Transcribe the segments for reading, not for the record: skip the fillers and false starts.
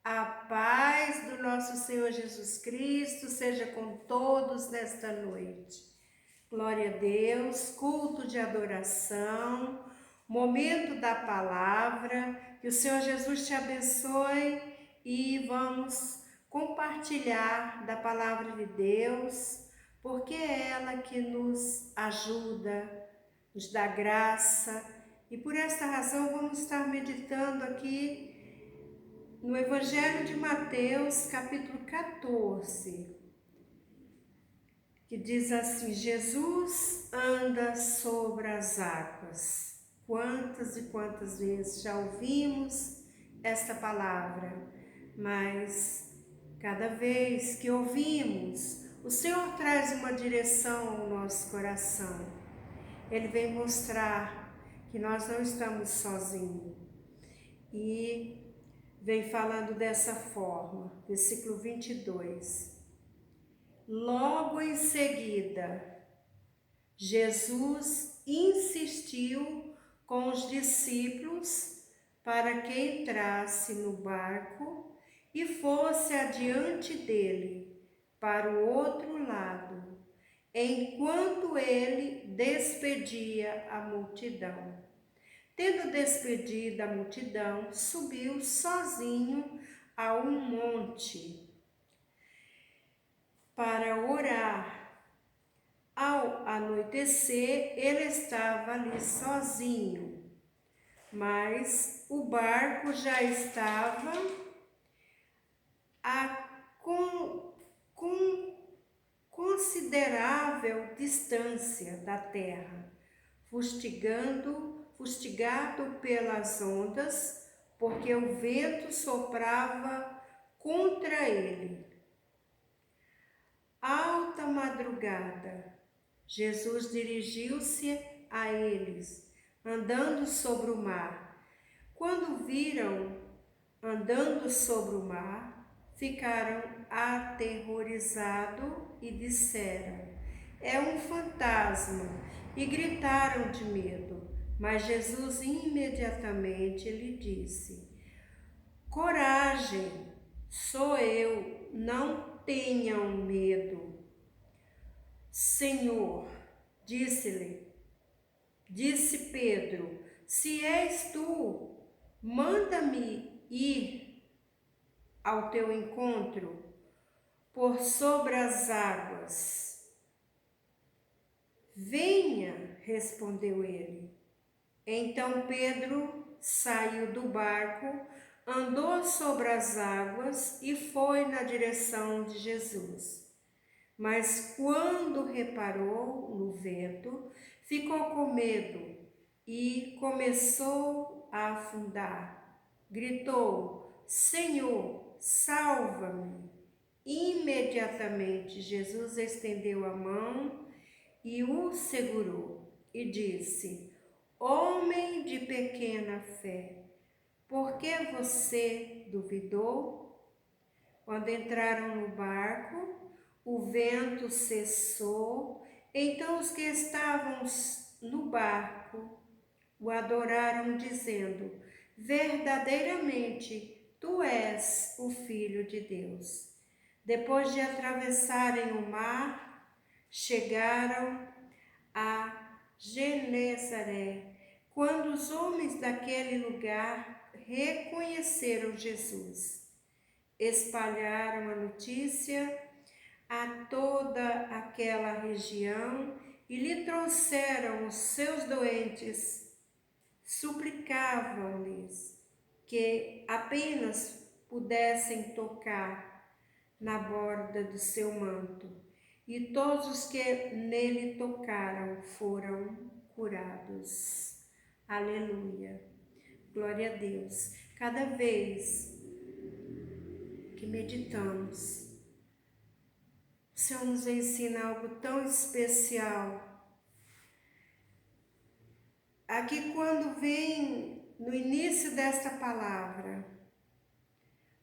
A paz do nosso Senhor Jesus Cristo seja com todos nesta noite. Glória a Deus, culto de adoração, momento da palavra. Que o Senhor Jesus te abençoe e vamos compartilhar da palavra de Deus, porque é ela que nos ajuda, nos dá graça. E por esta razão vamos estar meditando aqui no Evangelho de Mateus, capítulo 14, que diz assim: Jesus anda sobre as águas. Quantas e quantas vezes já ouvimos esta palavra, mas cada vez que ouvimos, o Senhor traz uma direção ao nosso coração. Ele vem mostrar que nós não estamos sozinhos. E vem falando dessa forma, versículo 22. Logo em seguida, Jesus insistiu com os discípulos para que entrasse no barco e fosse adiante dele para o outro lado, enquanto ele despedia a multidão. Tendo despedido a multidão, subiu sozinho a um monte para orar. Ao anoitecer, ele estava ali sozinho, mas o barco já estava a considerável distância da terra, fustigado pelas ondas, porque o vento soprava contra ele. Alta madrugada, Jesus dirigiu-se a eles, andando sobre o mar. Quando viram andando sobre o mar, ficaram aterrorizados e disseram: é um fantasma, e gritaram de medo. Mas Jesus imediatamente lhe disse: coragem, sou eu, não tenham medo. Senhor, disse Pedro, se és tu, manda-me ir ao teu encontro por sobre as águas. Venha, respondeu ele. Então Pedro saiu do barco, andou sobre as águas e foi na direção de Jesus. Mas quando reparou no vento, ficou com medo e começou a afundar. Gritou: Senhor, salva-me! Imediatamente Jesus estendeu a mão e o segurou e disse: homem de pequena fé, por que você duvidou? Quando entraram no barco, o vento cessou, então os que estavam no barco o adoraram, dizendo: verdadeiramente, tu és o Filho de Deus. Depois de atravessarem o mar, chegaram a Genezaré. Quando os homens daquele lugar reconheceram Jesus, espalharam a notícia a toda aquela região e lhe trouxeram os seus doentes. Suplicavam-lhes que apenas pudessem tocar na borda do seu manto, e todos os que nele tocaram foram curados. Aleluia. Glória a Deus. Cada vez que meditamos, o Senhor nos ensina algo tão especial. Aqui, quando vem no início desta palavra,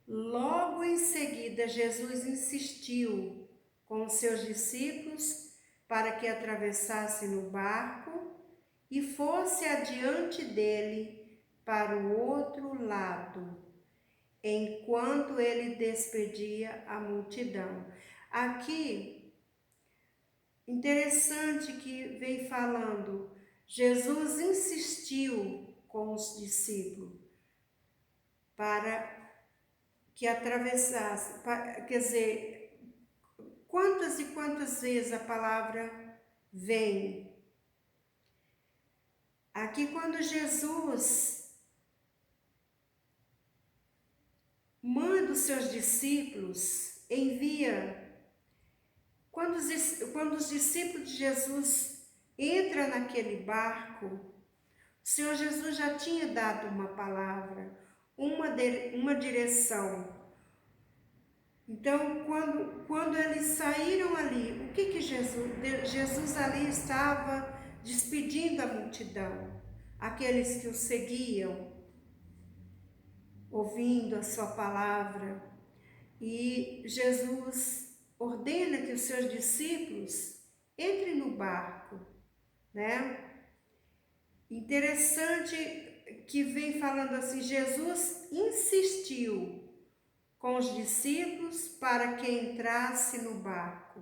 logo em seguida, Jesus insistiu com os seus discípulos para que atravessassem no barco e fosse adiante dele para o outro lado, enquanto ele despedia a multidão. Aqui, interessante que vem falando, Jesus insistiu com os discípulos para que atravessasse, quer dizer, quantas e quantas vezes a palavra vem. Aqui quando Jesus manda os seus discípulos, envia, quando os discípulos de Jesus entram naquele barco, o Senhor Jesus já tinha dado uma palavra, uma direção. Então, quando eles saíram ali, o que Jesus ali estava despedindo a multidão, aqueles que o seguiam, ouvindo a sua palavra. E Jesus ordena que os seus discípulos entrem no barco, né? Interessante que vem falando assim, Jesus insistiu com os discípulos para que entrasse no barco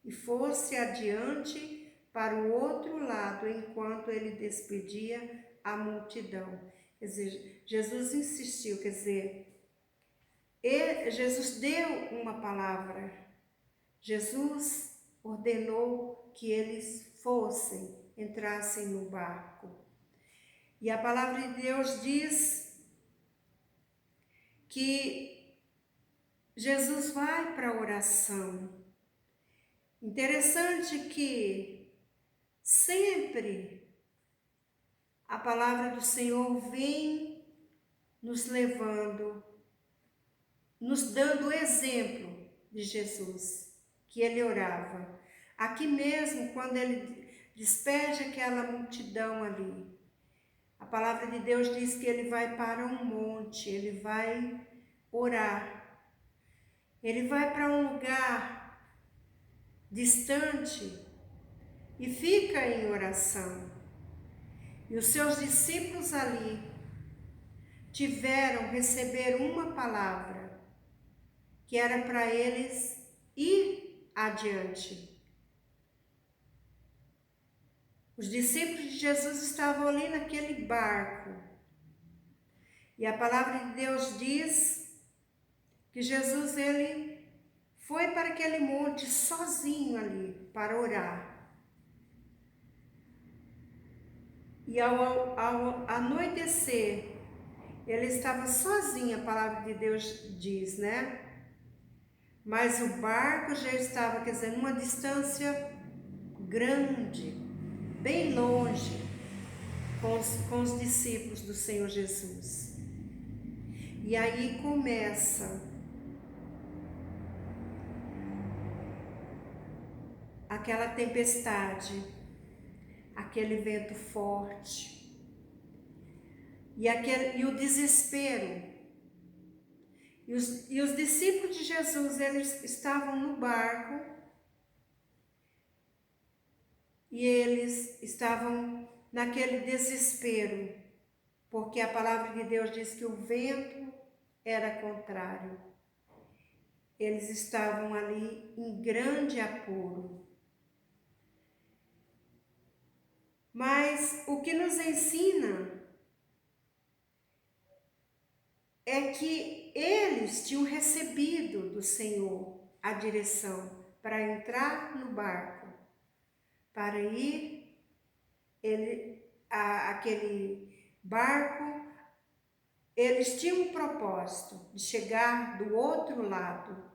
e fosse adiante para o outro lado, enquanto ele despedia a multidão. Quer dizer, Jesus insistiu, quer dizer, Jesus deu uma palavra, Jesus ordenou que eles entrassem no barco. E a palavra de Deus diz que Jesus vai para a oração. Interessante que sempre a palavra do Senhor vem nos levando, nos dando o exemplo de Jesus, que ele orava. Aqui mesmo, quando ele despede aquela multidão ali, a palavra de Deus diz que ele vai para um monte, ele vai orar. Ele vai para um lugar distante e fica em oração. E os seus discípulos ali receber uma palavra, que era para eles ir adiante. Os discípulos de Jesus estavam ali naquele barco. E a palavra de Deus diz que Jesus, ele foi para aquele monte sozinho ali, para orar. E ao anoitecer, ele estava sozinho, a palavra de Deus diz, né? Mas o barco já estava, quer dizer, numa distância grande, bem longe, com os discípulos do Senhor Jesus. E aí começa aquela tempestade, aquele vento forte, e o desespero. E os discípulos de Jesus, eles estavam no barco e eles estavam naquele desespero, porque a palavra de Deus diz que o vento era contrário. Eles estavam ali em grande apuro. Mas o que nos ensina é que eles tinham recebido do Senhor a direção para entrar no barco, para ir, aquele barco, eles tinham um propósito de chegar do outro lado.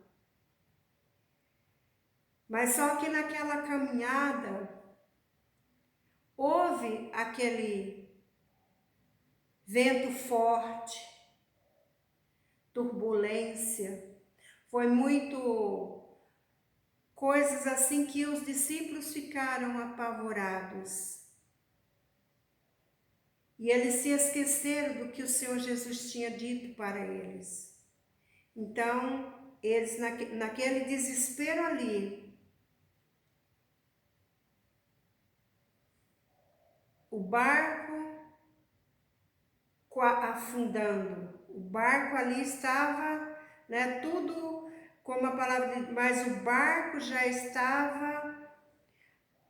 Mas só que naquela caminhada, houve aquele vento forte, turbulência, foi muito coisas assim que os discípulos ficaram apavorados. E eles se esqueceram do que o Senhor Jesus tinha dito para eles. Então, eles naquele desespero ali, o barco afundando, O barco ali estava, né, tudo como a palavra diz, mas o barco já estava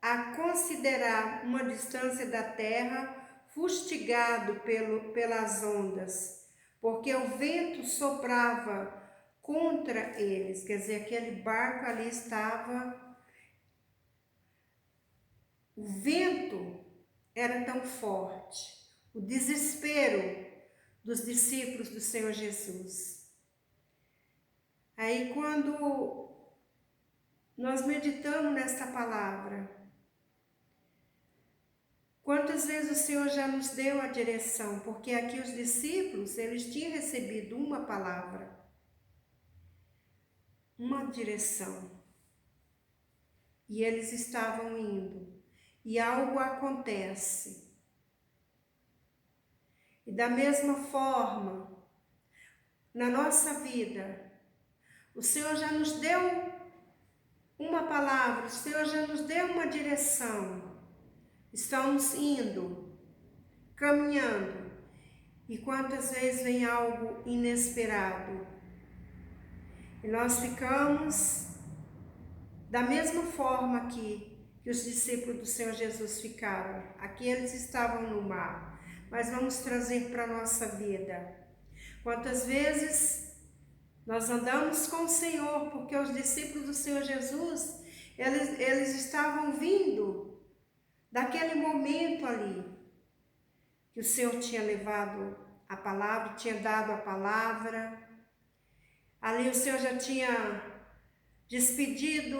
a considerar uma distância da terra, fustigado pelas ondas, porque o vento soprava contra eles, quer dizer, aquele barco ali estava, o vento era tão forte, o desespero dos discípulos do Senhor Jesus. Aí quando nós meditamos nesta palavra, quantas vezes o Senhor já nos deu a direção? Porque aqui os discípulos, eles tinham recebido uma palavra, uma direção. E eles estavam indo. E algo acontece. E da mesma forma, na nossa vida, o Senhor já nos deu uma palavra, o Senhor já nos deu uma direção. Estamos indo, caminhando, e quantas vezes vem algo inesperado e nós ficamos da mesma forma que os discípulos do Senhor Jesus ficaram. Aqui eles estavam no mar, mas vamos trazer para a nossa vida. Quantas vezes nós andamos com o Senhor, porque os discípulos do Senhor Jesus, eles estavam vindo daquele momento ali, que o Senhor tinha levado a palavra, tinha dado a palavra. Ali o Senhor já tinha despedido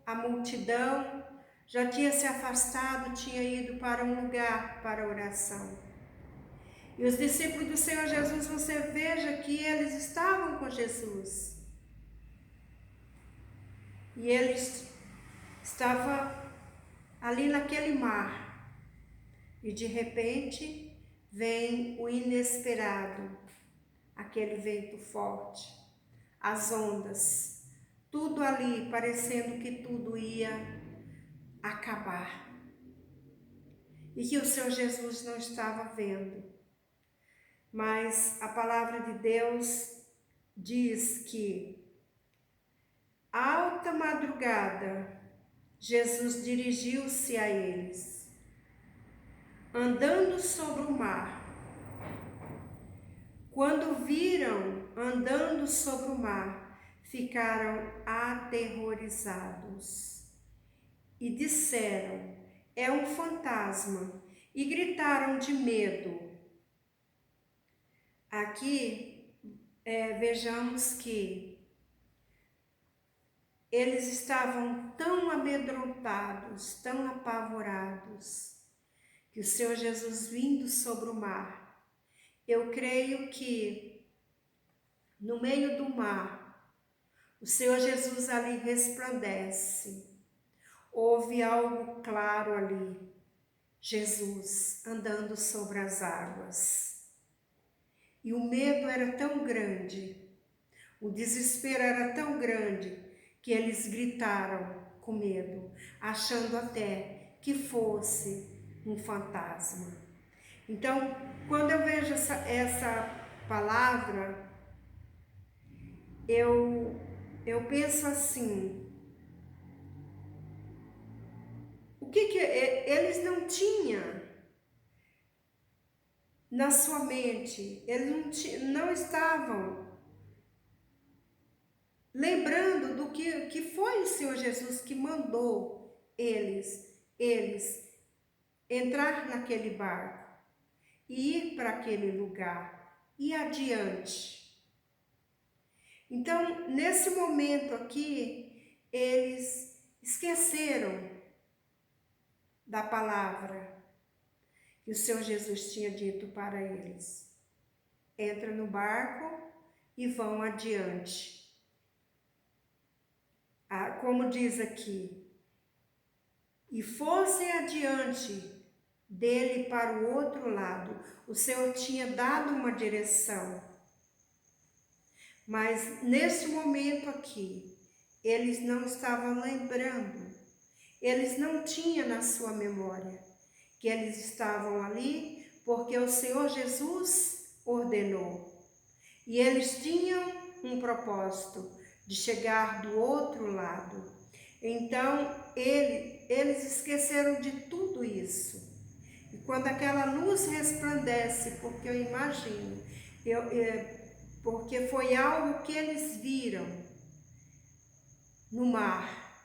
a multidão, já tinha se afastado, tinha ido para um lugar para oração. E os discípulos do Senhor Jesus, você veja que eles estavam com Jesus. E eles estavam ali naquele mar. E de repente vem o inesperado, aquele vento forte, as ondas, tudo ali parecendo que tudo ia acabar. E que o Senhor Jesus não estava vendo. Mas a palavra de Deus diz que, alta madrugada, Jesus dirigiu-se a eles, andando sobre o mar. Quando viram andando sobre o mar, ficaram aterrorizados e disseram: é um fantasma, e gritaram de medo. Aqui vejamos que eles estavam tão amedrontados, tão apavorados, que o Senhor Jesus vindo sobre o mar. Eu creio que no meio do mar, o Senhor Jesus ali resplandece. Houve algo claro ali, Jesus andando sobre as águas. E o medo era tão grande, o desespero era tão grande, que eles gritaram com medo, achando até que fosse um fantasma. Então, quando eu vejo essa palavra, eu penso assim, o que eles não tinham na sua mente, eles não estavam lembrando do que foi o Senhor Jesus que mandou eles entrar naquele barco e ir para aquele lugar e adiante. Então, nesse momento aqui, eles esqueceram da palavra que o Senhor Jesus tinha dito para eles. Entra no barco e vão adiante. Como diz aqui, e fossem adiante dele para o outro lado. O Senhor tinha dado uma direção. Mas nesse momento aqui, eles não estavam lembrando. Eles não tinham na sua memória que eles estavam ali porque o Senhor Jesus ordenou. E eles tinham um propósito de chegar do outro lado. Então, eles esqueceram de tudo isso. E quando aquela luz resplandece, porque eu imagino, porque foi algo que eles viram no mar,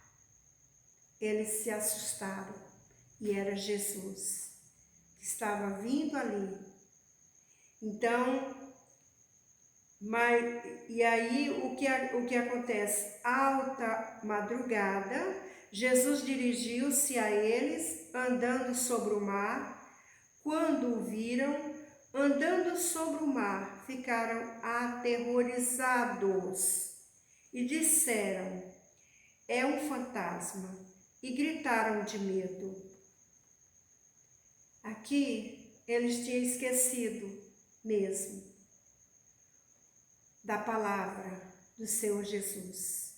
eles se assustaram. E era Jesus que estava vindo ali. Então, e aí o que acontece? Alta madrugada, Jesus dirigiu-se a eles, andando sobre o mar. Quando o viram, andando sobre o mar, ficaram aterrorizados e disseram: é um fantasma, e gritaram de medo. Aqui eles tinham esquecido mesmo da palavra do Senhor Jesus,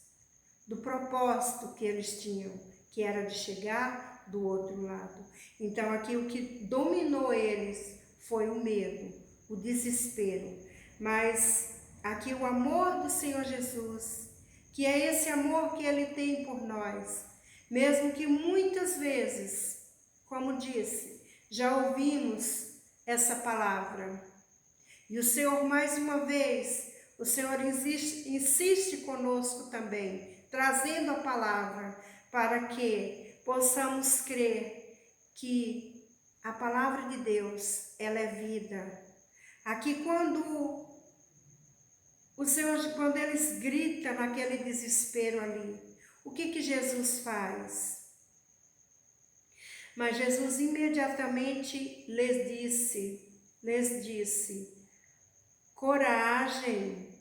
do propósito que eles tinham, que era de chegar do outro lado. Então aqui o que dominou eles foi o medo, o desespero, mas aqui o amor do Senhor Jesus, que é esse amor que Ele tem por nós, mesmo que muitas vezes, como disse, já ouvimos essa palavra, e o Senhor mais uma vez, o Senhor insiste conosco também, trazendo a palavra, para que possamos crer que a palavra de Deus, ela é vida. Aqui quando o Senhor, quando eles gritam naquele desespero ali, o que Jesus faz? Mas Jesus imediatamente lhes disse, coragem,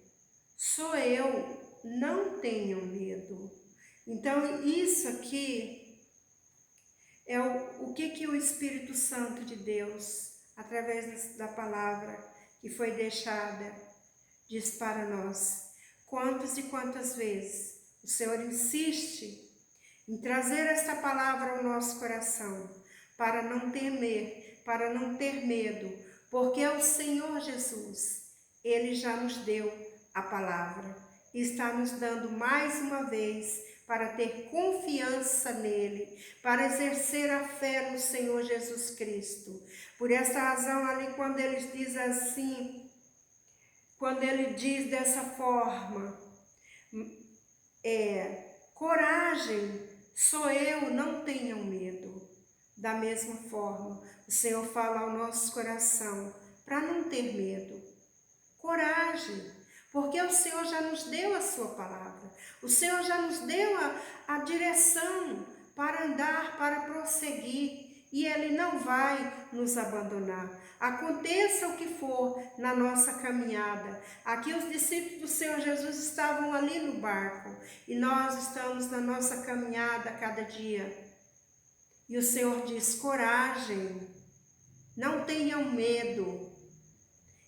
sou eu, não tenham medo. Então isso aqui é o que o Espírito Santo de Deus, através da palavra que foi deixada, diz para nós. Quantas e quantas vezes o Senhor insiste em trazer esta palavra ao nosso coração, para não temer, para não ter medo, porque o Senhor Jesus, Ele já nos deu a palavra e está nos dando mais uma vez para ter confiança nele, para exercer a fé no Senhor Jesus Cristo. Por essa razão ali quando ele diz assim, quando ele diz dessa forma, coragem, sou eu, não tenham medo. Da mesma forma, o Senhor fala ao nosso coração, para não ter medo. Coragem, porque o Senhor já nos deu a sua palavra. O Senhor já nos deu a direção para andar, para prosseguir. E Ele não vai nos abandonar. Aconteça o que for na nossa caminhada. Aqui os discípulos do Senhor Jesus estavam ali no barco. E nós estamos na nossa caminhada a cada dia. E o Senhor diz, coragem, não tenham medo.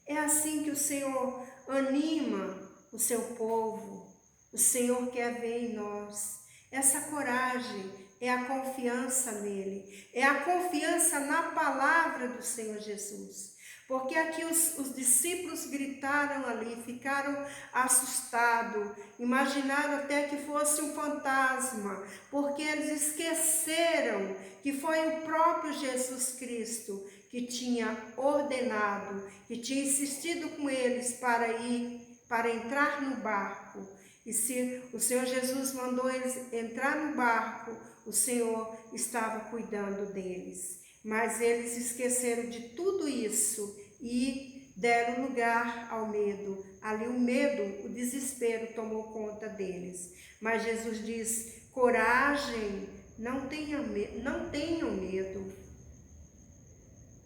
É assim que o Senhor anima o seu povo. O Senhor quer ver em nós essa coragem, é a confiança nele, é a confiança na palavra do Senhor Jesus. Porque aqui os discípulos gritaram ali, ficaram assustados, imaginaram até que fosse um fantasma, porque eles esqueceram que foi o próprio Jesus Cristo que tinha ordenado, que tinha insistido com eles para entrar no barco. E se o Senhor Jesus mandou eles entrar no barco, o Senhor estava cuidando deles. Mas eles esqueceram de tudo isso e deram lugar ao medo. Ali o medo, o desespero tomou conta deles. Mas Jesus diz, coragem, não tenham medo.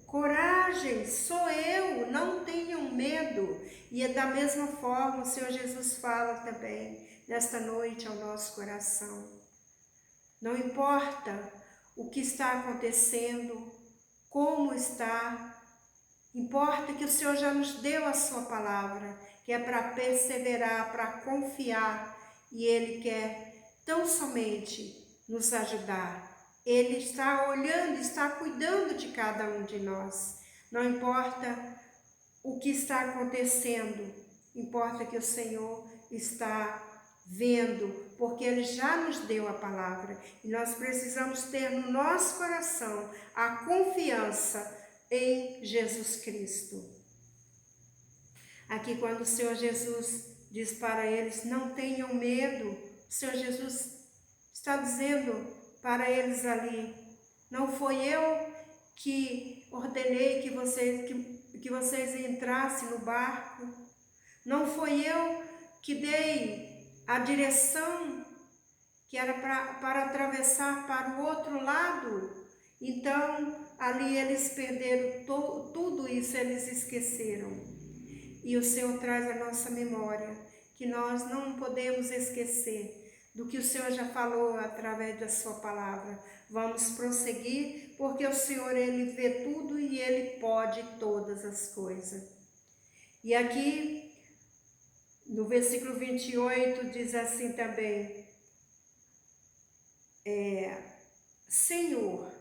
Coragem, sou eu, não tenham medo. E é da mesma forma o Senhor Jesus fala também nesta noite ao nosso coração. Não importa o que está acontecendo, como está, importa que o Senhor já nos deu a sua palavra, que é para perseverar, para confiar, e Ele quer tão somente nos ajudar. Ele está olhando, está cuidando de cada um de nós. Não importa o que está acontecendo, importa que o Senhor está vendo, porque Ele já nos deu a palavra. E nós precisamos ter no nosso coração a confiança em Jesus Cristo. Aqui quando o Senhor Jesus diz para eles, não tenham medo, o Senhor Jesus está dizendo para eles ali, não foi eu que ordenei que vocês entrassem no barco, não foi eu que dei a direção que era para atravessar para o outro lado. Então, ali eles perderam tudo isso, eles esqueceram. E o Senhor traz a nossa memória, que nós não podemos esquecer do que o Senhor já falou através da sua palavra. Vamos prosseguir, porque o Senhor, Ele vê tudo e Ele pode todas as coisas. E aqui, no versículo 28, diz assim também, Senhor,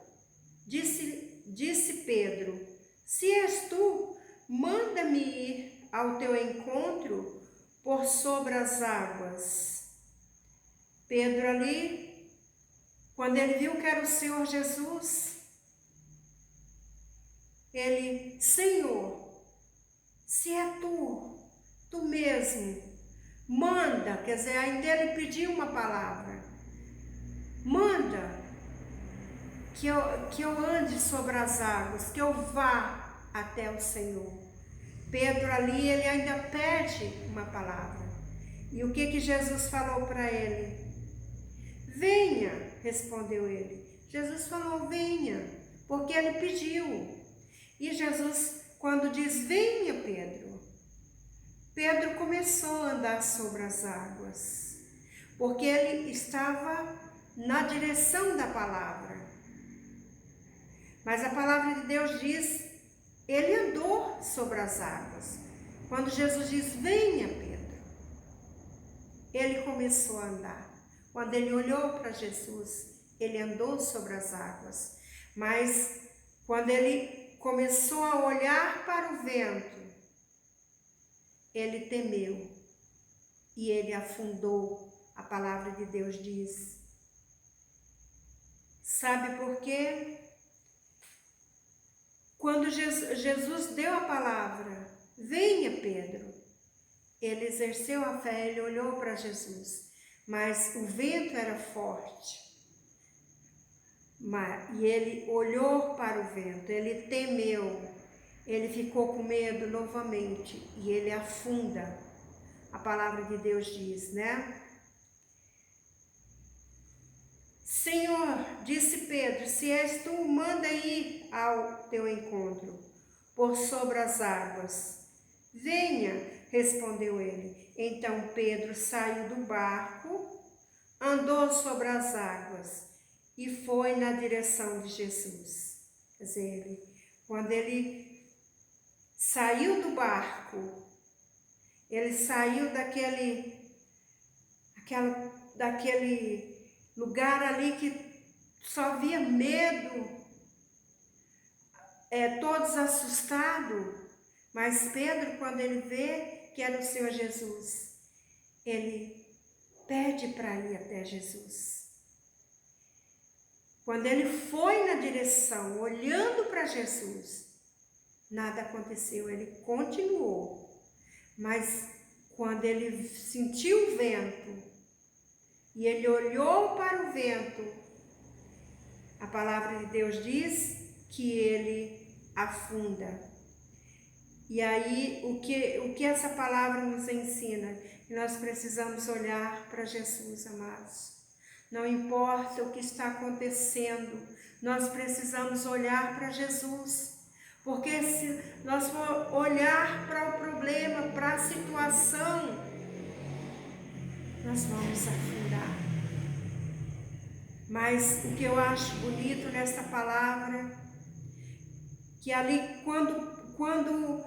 disse Pedro, se és tu, manda-me ir ao teu encontro por sobre as águas. Pedro ali, quando ele viu que era o Senhor Jesus, ele, Senhor, se é tu mesmo, manda, quer dizer, ainda ele pediu uma palavra, manda que eu ande sobre as águas, que eu vá até o Senhor. Pedro ali, ele ainda pede uma palavra. E o que Jesus falou para ele? Venha, respondeu ele. Jesus falou, venha, porque ele pediu. E Jesus, quando diz, venha, Pedro começou a andar sobre as águas, porque ele estava na direção da palavra. Mas a palavra de Deus diz, ele andou sobre as águas. Quando Jesus diz, venha, Pedro, ele começou a andar. Quando ele olhou para Jesus, ele andou sobre as águas. Mas quando ele começou a olhar para o vento, ele temeu e ele afundou. A palavra de Deus diz. Sabe por quê? Quando Jesus deu a palavra, venha, Pedro, ele exerceu a fé, ele olhou para Jesus, mas o vento era forte. E ele olhou para o vento, ele temeu, ele ficou com medo novamente e ele afunda. A palavra de Deus diz, né? Senhor, disse Pedro, se és tu, manda ir ao teu encontro, por sobre as águas. Venha, respondeu ele. Então Pedro saiu do barco, andou sobre as águas e foi na direção de Jesus. Quer dizer, quando ele saiu do barco, ele saiu daquele lugar ali que só havia medo, todos assustados. Mas Pedro, quando ele vê que era o Senhor Jesus, ele pede para ir até Jesus. Quando ele foi na direção, olhando para Jesus, nada aconteceu, ele continuou. Mas quando ele sentiu o vento, e ele olhou para o vento, a palavra de Deus diz que ele afunda. E aí, o que essa palavra nos ensina? Que nós precisamos olhar para Jesus, amados. Não importa o que está acontecendo, nós precisamos olhar para Jesus. Porque se nós for olhar para o problema, para a situação, nós vamos afundar. Mas o que eu acho bonito nessa palavra, que ali quando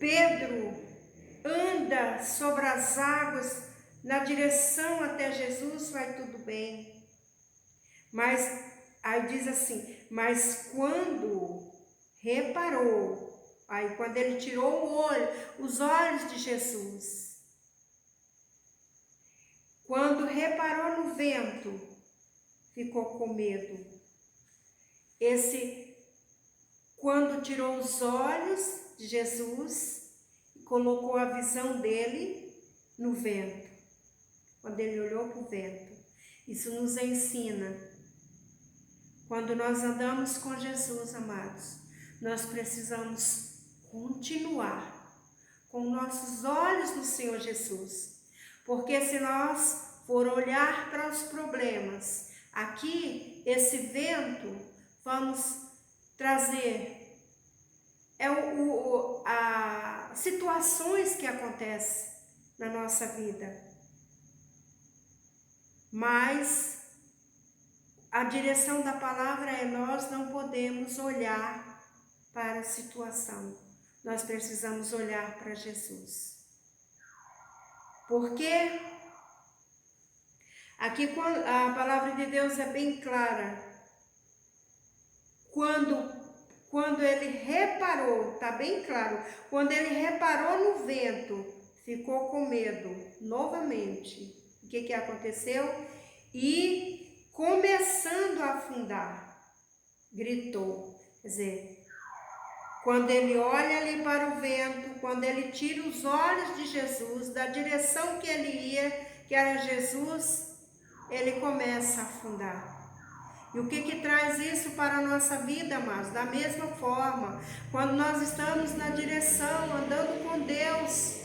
Pedro anda sobre as águas na direção até Jesus, vai tudo bem. Mas aí diz assim, mas quando reparou Aí quando ele tirou os olhos de Jesus, quando reparou no vento, ficou com medo. Quando tirou os olhos de Jesus e colocou a visão dele no vento, quando ele olhou para o vento, isso nos ensina. Quando nós andamos com Jesus, amados, nós precisamos continuar com nossos olhos no Senhor Jesus. Porque se nós for olhar para os problemas, aqui, esse vento, vamos trazer situações que acontecem na nossa vida. Mas a direção da palavra é: nós não podemos olhar para a situação. Nós precisamos olhar para Jesus. Porque aqui a palavra de Deus é bem clara. Quando ele reparou, está bem claro, quando ele reparou no vento, ficou com medo novamente. O que aconteceu? E começando a afundar, gritou. Quer dizer, quando ele olha ali para o vento, quando ele tira os olhos de Jesus, da direção que ele ia, que era Jesus, ele começa a afundar. E o que traz isso para a nossa vida, amados? Da mesma forma, quando nós estamos na direção, andando com Deus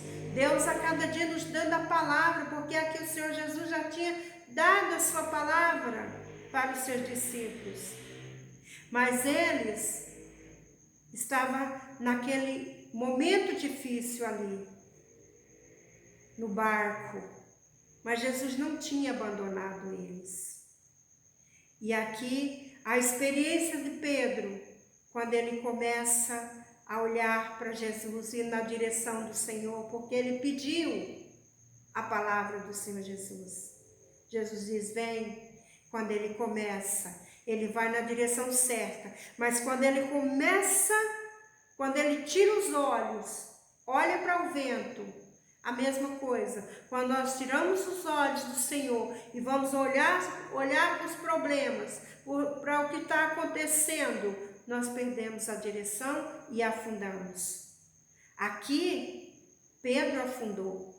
a cada dia nos dando a palavra, porque aqui o Senhor Jesus já tinha dado a sua palavra para os seus discípulos. Mas eles estavam naquele momento difícil ali, no barco. Mas Jesus não tinha abandonado eles. E aqui a experiência de Pedro, quando ele começa a olhar para Jesus e ir na direção do Senhor, porque ele pediu a palavra do Senhor Jesus. Jesus diz: vem. Quando ele começa, ele vai na direção certa. Mas quando ele tira os olhos, olha para o vento, a mesma coisa. Quando nós tiramos os olhos do Senhor e vamos olhar para os problemas, para o que está acontecendo, nós perdemos a direção e afundamos. Aqui, Pedro afundou.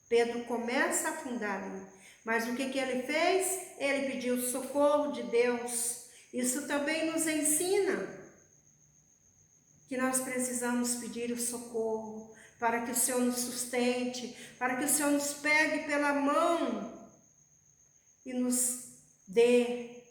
Pedro começa a afundar ali. Mas o que ele fez? Ele pediu socorro de Deus. Isso também nos ensina que nós precisamos pedir o socorro, para que o Senhor nos sustente, para que o Senhor nos pegue pela mão e nos dê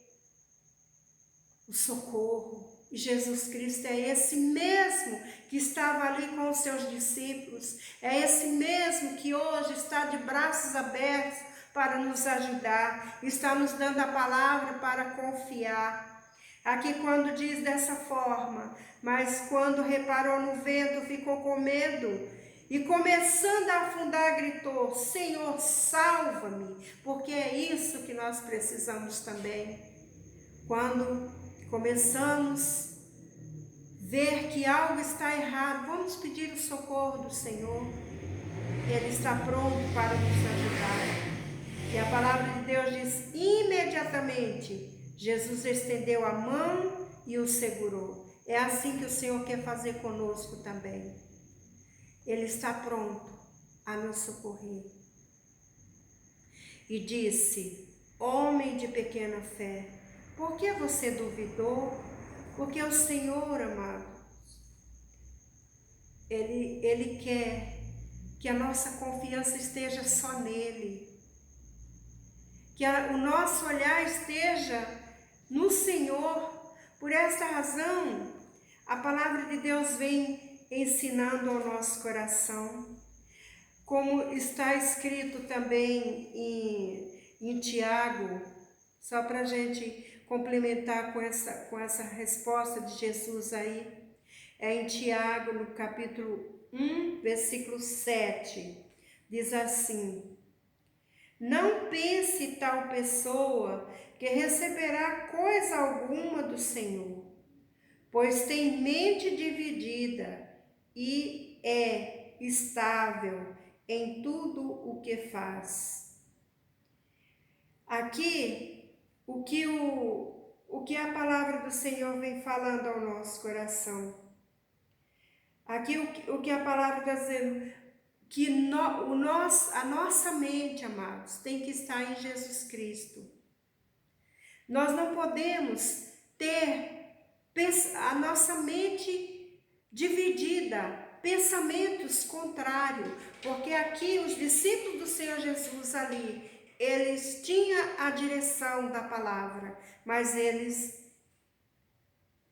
o socorro. E Jesus Cristo é esse mesmo que estava ali com os seus discípulos, é esse mesmo que hoje está de braços abertos para nos ajudar, está nos dando a palavra para confiar. Aqui quando diz dessa forma: mas quando reparou no vento, ficou com medo e começando a afundar, gritou: Senhor, salva-me, porque é isso que nós precisamos também. Quando começamos a ver que algo está errado, vamos pedir o socorro do Senhor. Ele está pronto para nos ajudar. E a palavra de Deus diz: imediatamente Jesus estendeu a mão e o segurou. É assim que o Senhor quer fazer conosco também. Ele está pronto a nos socorrer. E disse: homem de pequena fé, por que você duvidou? Porque o Senhor, amado, Ele quer que a nossa confiança esteja só nele. Que o nosso olhar esteja no Senhor. Por esta razão, a palavra de Deus vem ensinando ao nosso coração, como está escrito também em Tiago, só para a gente complementar com essa resposta de Jesus aí, é em Tiago, no capítulo 1, versículo 7, diz assim: não pense tal pessoa que receberá coisa alguma do Senhor, pois tem mente dividida e é estável em tudo o que faz. Aqui, o que a palavra do Senhor vem falando ao nosso coração. Aqui o que a palavra está dizendo, que a nossa mente, amados, tem que estar em Jesus Cristo. Nós não podemos ter a nossa mente dividida, pensamentos contrários, porque aqui os discípulos do Senhor Jesus ali, eles tinham a direção da palavra, mas eles,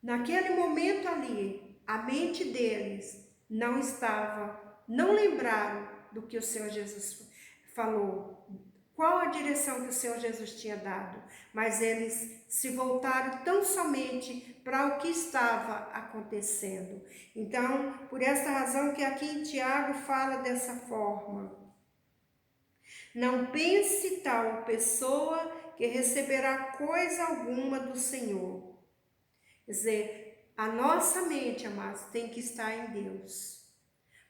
naquele momento ali, a mente deles não estava, não lembraram do que o Senhor Jesus falou, qual a direção que o Senhor Jesus tinha dado, mas eles se voltaram tão somente para o que estava acontecendo. Então, por essa razão que aqui em Tiago fala dessa forma. Não pense tal pessoa que receberá coisa alguma do Senhor. Quer dizer, a nossa mente, amados, tem que estar em Deus.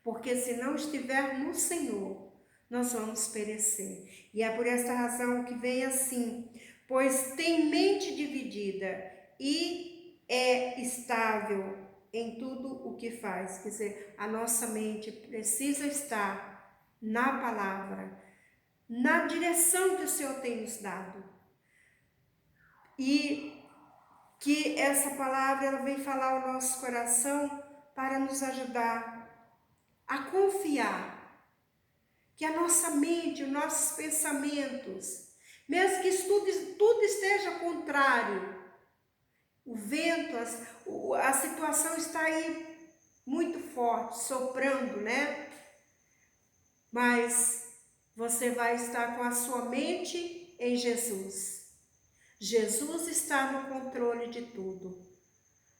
Porque se não estiver no Senhor, nós vamos perecer. E é por esta razão que vem assim, pois tem mente dividida e é estável em tudo o que faz. Quer dizer, a nossa mente precisa estar na palavra, na direção que o Senhor tem nos dado. E que essa palavra ela vem falar ao nosso coração para nos ajudar a confiar que a nossa mente, os nossos pensamentos, mesmo que tudo esteja contrário, o vento, a situação está aí muito forte, soprando, né? Mas você vai estar com a sua mente em Jesus. Jesus está no controle de tudo.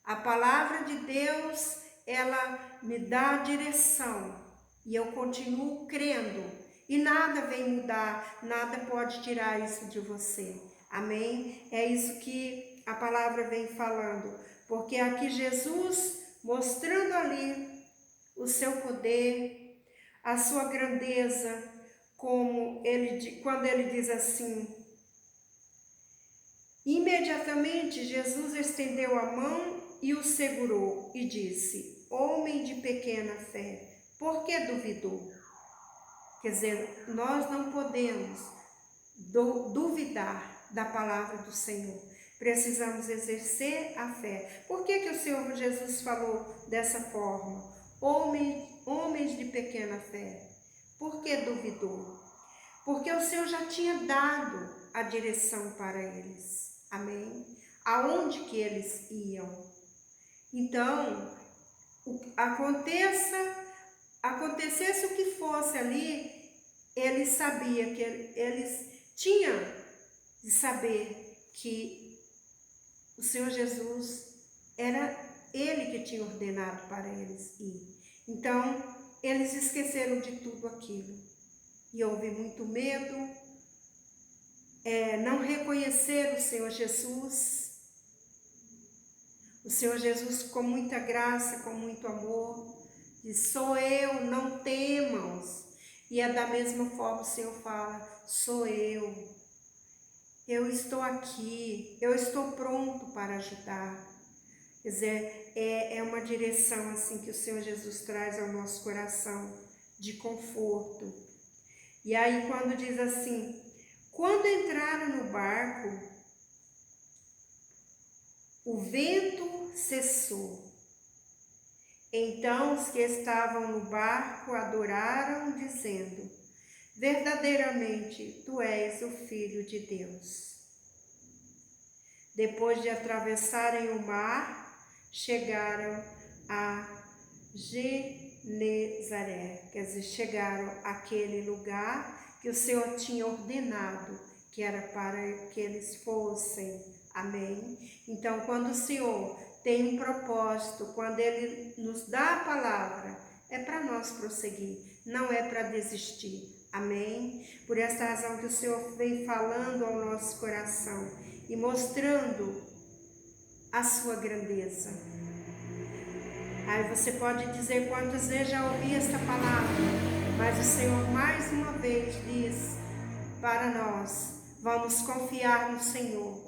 A palavra de Deus, ela me dá direção e eu continuo crendo. E nada vem mudar, nada pode tirar isso de você. Amém? É isso que a palavra vem falando. Porque aqui Jesus mostrando ali o seu poder, a sua grandeza, quando ele diz assim: imediatamente Jesus estendeu a mão e o segurou e disse: homem de pequena fé, por que duvidou? Quer dizer, nós não podemos duvidar da palavra do Senhor. Precisamos exercer a fé. Por que o Senhor Jesus falou dessa forma? Homens de pequena fé, por que duvidou? Porque o Senhor já tinha dado a direção para eles. Amém? Aonde que eles iam? Então, acontecesse o que fosse ali, eles sabiam que eles tinham de saber que o Senhor Jesus era Ele que tinha ordenado para eles ir. Então, eles esqueceram de tudo aquilo. E houve muito medo, não reconheceram o Senhor Jesus. O Senhor Jesus, com muita graça, com muito amor, diz: sou eu, não temam. E é da mesma forma o Senhor fala: sou eu estou aqui, eu estou pronto para ajudar. Quer dizer, é uma direção assim que o Senhor Jesus traz ao nosso coração, de conforto. E aí quando diz assim: quando entraram no barco, o vento cessou. Então os que estavam no barco adoraram, dizendo: verdadeiramente tu és o Filho de Deus. Depois de atravessarem o mar, chegaram a Genezaré, quer dizer, chegaram àquele lugar que o Senhor tinha ordenado, que era para que eles fossem. Amém? Então, quando o Senhor tem um propósito, quando Ele nos dá a palavra, é para nós prosseguir, não é para desistir. Amém? Por essa razão que o Senhor vem falando ao nosso coração e mostrando a sua grandeza. Aí você pode dizer quantas vezes já ouvi esta palavra, mas o Senhor mais uma vez diz para nós: vamos confiar no Senhor.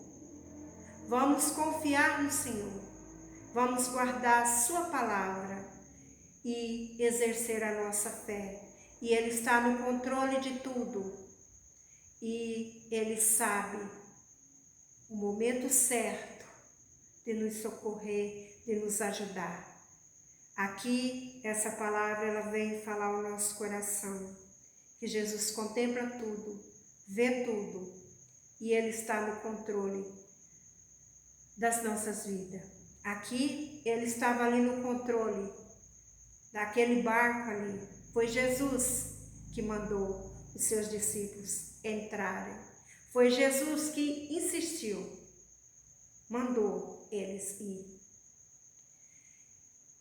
Vamos confiar no Senhor. Vamos guardar a sua palavra e exercer a nossa fé. E Ele está no controle de tudo. E Ele sabe o momento certo de nos socorrer, de nos ajudar. Aqui, essa palavra, ela vem falar ao nosso coração, que Jesus contempla tudo, vê tudo, e Ele está no controle das nossas vidas. Aqui, Ele estava ali no controle daquele barco ali. Foi Jesus que mandou os seus discípulos entrarem. Foi Jesus que insistiu, mandou eles ir.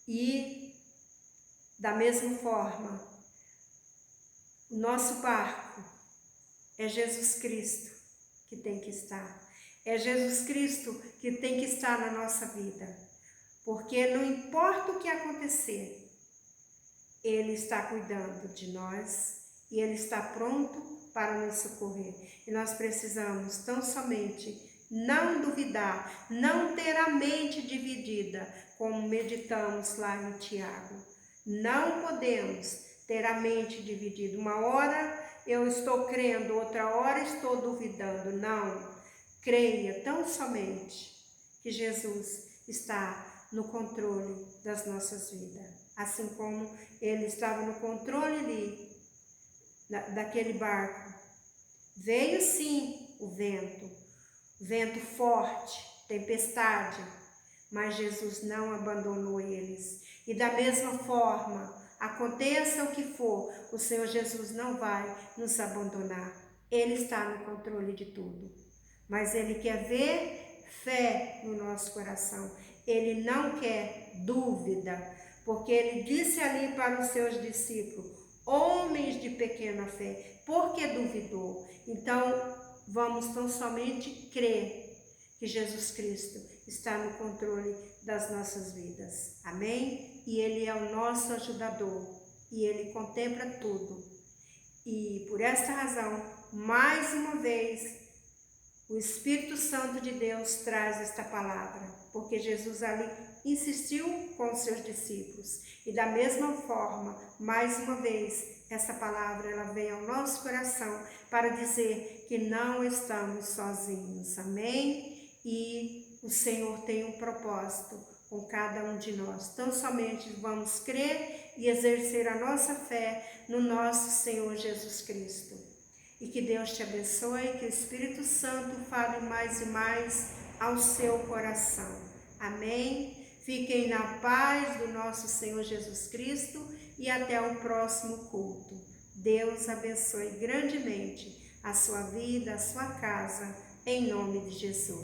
E, da mesma forma, o nosso barco é Jesus Cristo que tem que estar. É Jesus Cristo que tem que estar na nossa vida. Porque não importa o que acontecer, Ele está cuidando de nós e Ele está pronto para nos socorrer. E nós precisamos tão somente não duvidar, não ter a mente dividida, como meditamos lá em Tiago. Não podemos ter a mente dividida. Uma hora eu estou crendo, outra hora estou duvidando. Não, creia tão somente que Jesus está no controle das nossas vidas. Assim como Ele estava no controle ali, daquele barco. Veio sim o vento forte, tempestade, mas Jesus não abandonou eles. E da mesma forma, aconteça o que for, o Senhor Jesus não vai nos abandonar. Ele está no controle de tudo. Mas Ele quer ver fé no nosso coração. Ele não quer dúvida, porque Ele disse ali para os seus discípulos: homens de pequena fé, por que duvidou? Então, vamos tão somente crer que Jesus Cristo está no controle das nossas vidas. Amém? E Ele é o nosso ajudador. E Ele contempla tudo. E por esta razão, mais uma vez, o Espírito Santo de Deus traz esta palavra. Porque Jesus ali insistiu com os seus discípulos. E da mesma forma, mais uma vez, essa palavra ela vem ao nosso coração para dizer que não estamos sozinhos. Amém? E o Senhor tem um propósito com cada um de nós. Então somente vamos crer e exercer a nossa fé no nosso Senhor Jesus Cristo. E que Deus te abençoe, que o Espírito Santo fale mais e mais ao seu coração. Amém? Fiquem na paz do nosso Senhor Jesus Cristo e até o próximo culto. Deus abençoe grandemente a sua vida, a sua casa, em nome de Jesus.